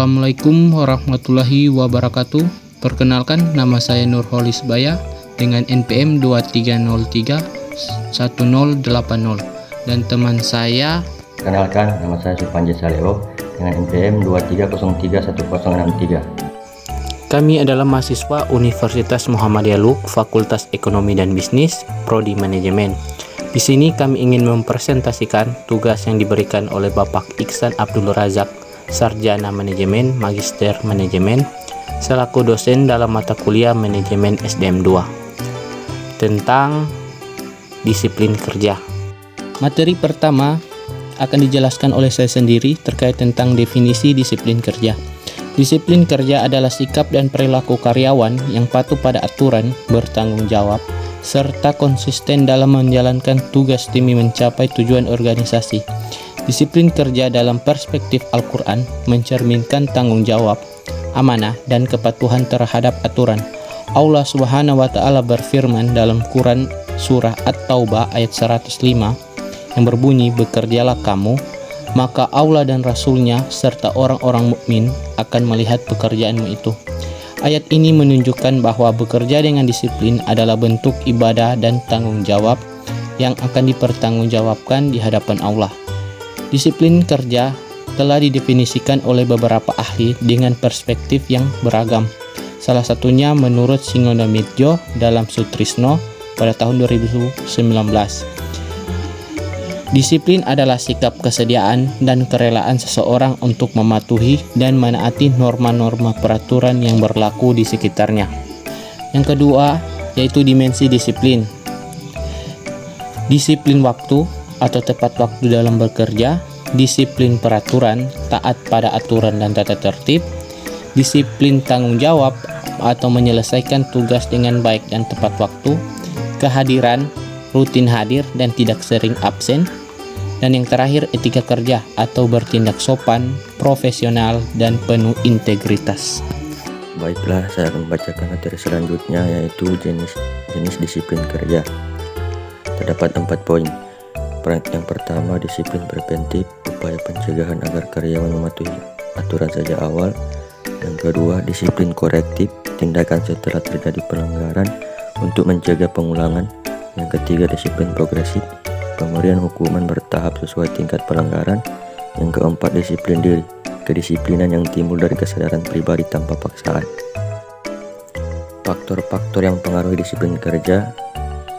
Assalamualaikum warahmatullahi wabarakatuh. Perkenalkan, nama saya Nurholis Baya dengan NPM 23031080 dan teman saya. Perkenalkan, nama saya Supanji Saleo dengan NPM 23031063. Kami adalah mahasiswa Universitas Muhammadiyah Luk, Fakultas Ekonomi dan Bisnis, Prodi Manajemen. Di sini kami ingin mempresentasikan tugas yang diberikan oleh Bapak Iksan Abdul Razak, Sarjana Manajemen, Magister Manajemen, selaku dosen dalam mata kuliah Manajemen SDM 2 tentang disiplin kerja. Materi pertama akan dijelaskan oleh saya sendiri terkait tentang definisi disiplin kerja. Disiplin kerja adalah sikap dan perilaku karyawan yang patuh pada aturan, bertanggung jawab, serta konsisten dalam menjalankan tugas demi mencapai tujuan organisasi. Disiplin kerja dalam perspektif Al-Quran mencerminkan tanggung jawab, amanah, dan kepatuhan terhadap aturan. Allah Subhanahu wa Ta'ala berfirman dalam Quran Surah At-Taubah ayat 105 yang berbunyi, "Bekerjalah kamu, maka Allah dan Rasulnya serta orang-orang mukmin akan melihat pekerjaanmu itu." Ayat ini menunjukkan bahwa bekerja dengan disiplin adalah bentuk ibadah dan tanggung jawab yang akan dipertanggungjawabkan di hadapan Allah. Disiplin kerja telah didefinisikan oleh beberapa ahli dengan perspektif yang beragam. Salah satunya menurut Singondomidjo dalam Sutrisno pada tahun 2019. Disiplin adalah sikap kesediaan dan kerelaan seseorang untuk mematuhi dan menaati norma-norma peraturan yang berlaku di sekitarnya. Yang kedua, yaitu dimensi disiplin. Disiplin waktu atau tepat waktu dalam bekerja, disiplin peraturan, taat pada aturan dan tata tertib, disiplin tanggung jawab atau menyelesaikan tugas dengan baik dan tepat waktu, kehadiran, rutin hadir dan tidak sering absen, dan yang terakhir etika kerja atau bertindak sopan, profesional, dan penuh integritas. Baiklah, saya akan membacakan materi selanjutnya, yaitu jenis disiplin kerja. Terdapat 4 poin. Yang pertama, disiplin preventif, upaya pencegahan agar karyawan mematuhi aturan sejak awal. Yang kedua, disiplin korektif, tindakan setelah terjadi pelanggaran untuk mencegah pengulangan. Yang ketiga, disiplin progresif, pemberian hukuman bertahap sesuai tingkat pelanggaran. Yang keempat, disiplin diri, kedisiplinan yang timbul dari kesadaran pribadi tanpa paksaan. Faktor-faktor yang mempengaruhi disiplin kerja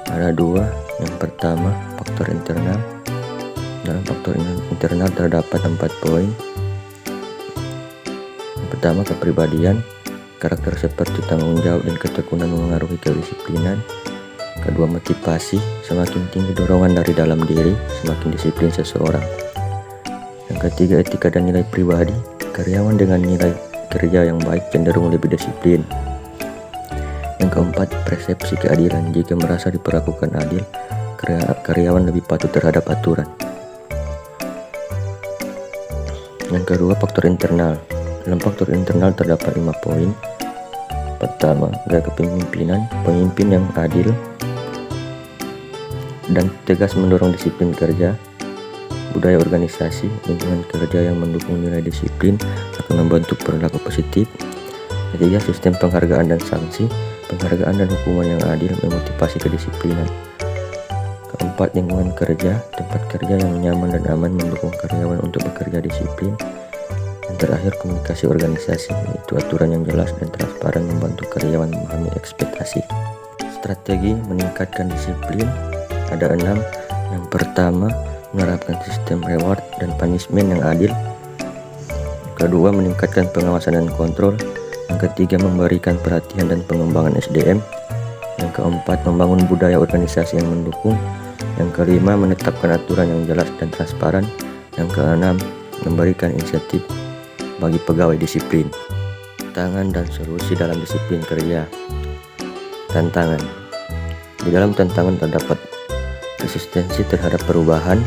ada 2. Yang pertama, faktor internal. Dalam faktor internal terdapat 4 poin. Yang pertama, kepribadian. Karakter seperti tanggung jawab dan ketekunan mengaruhi kedisiplinan. Kedua, motivasi. Semakin tinggi dorongan dari dalam diri, semakin disiplin seseorang. Yang ketiga, etika dan nilai pribadi. Karyawan dengan nilai kerja yang baik cenderung lebih disiplin. Yang keempat, persepsi keadilan. Jika merasa diperlakukan adil, karyawan lebih patuh terhadap aturan. Yang kedua, faktor internal. Dalam faktor internal terdapat 5 poin. Pertama, gaya kepemimpinan. Pemimpin yang adil dan tegas mendorong disiplin kerja. Budaya organisasi, lingkungan kerja yang mendukung nilai disiplin akan membentuk perilaku positif. Ketiga, sistem penghargaan dan sanksi. Penghargaan dan hukuman yang adil memotivasi kedisiplinan. Keempat, lingkungan kerja. Tempat kerja yang nyaman dan aman mendukung karyawan untuk bekerja disiplin. Yang terakhir, komunikasi organisasi, yaitu aturan yang jelas dan transparan membantu karyawan memahami ekspektasi. Strategi meningkatkan disiplin ada 6. Yang pertama, menerapkan sistem reward dan punishment yang adil. Kedua, meningkatkan pengawasan dan kontrol. Yang ketiga, memberikan perhatian dan pengembangan SDM. Yang keempat, membangun budaya organisasi yang mendukung. Yang kelima, menetapkan aturan yang jelas dan transparan. Yang keenam, memberikan insentif bagi pegawai disiplin. Tantangan dan solusi dalam disiplin kerja. Tantangan. Di dalam tantangan terdapat resistensi terhadap perubahan,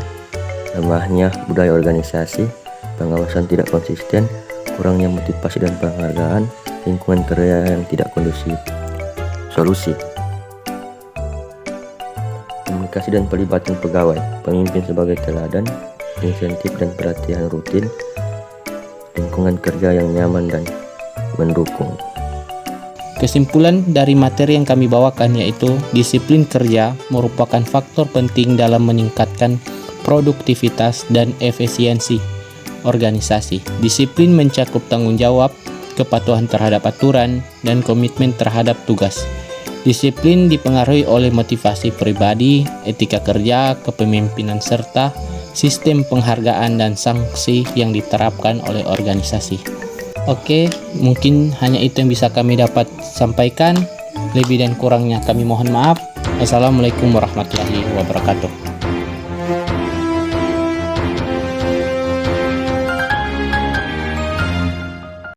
lemahnya budaya organisasi, pengawasan tidak konsisten, kurangnya motivasi dan penghargaan, lingkungan kerja yang tidak kondusif. Solusi: komunikasi dan pelibatan pegawai, pemimpin sebagai teladan, insentif dan pelatihan rutin, lingkungan kerja yang nyaman dan mendukung. Kesimpulan dari materi yang kami bawakan yaitu disiplin kerja merupakan faktor penting dalam meningkatkan produktivitas dan efisiensi organisasi. Disiplin mencakup tanggung jawab, kepatuhan terhadap aturan, dan komitmen terhadap tugas. Disiplin dipengaruhi oleh motivasi pribadi, etika kerja, kepemimpinan, serta sistem penghargaan dan sanksi yang diterapkan oleh organisasi. Oke, mungkin hanya itu yang bisa kami dapat sampaikan. Lebih dan kurangnya kami mohon maaf. Wassalamualaikum warahmatullahi wabarakatuh.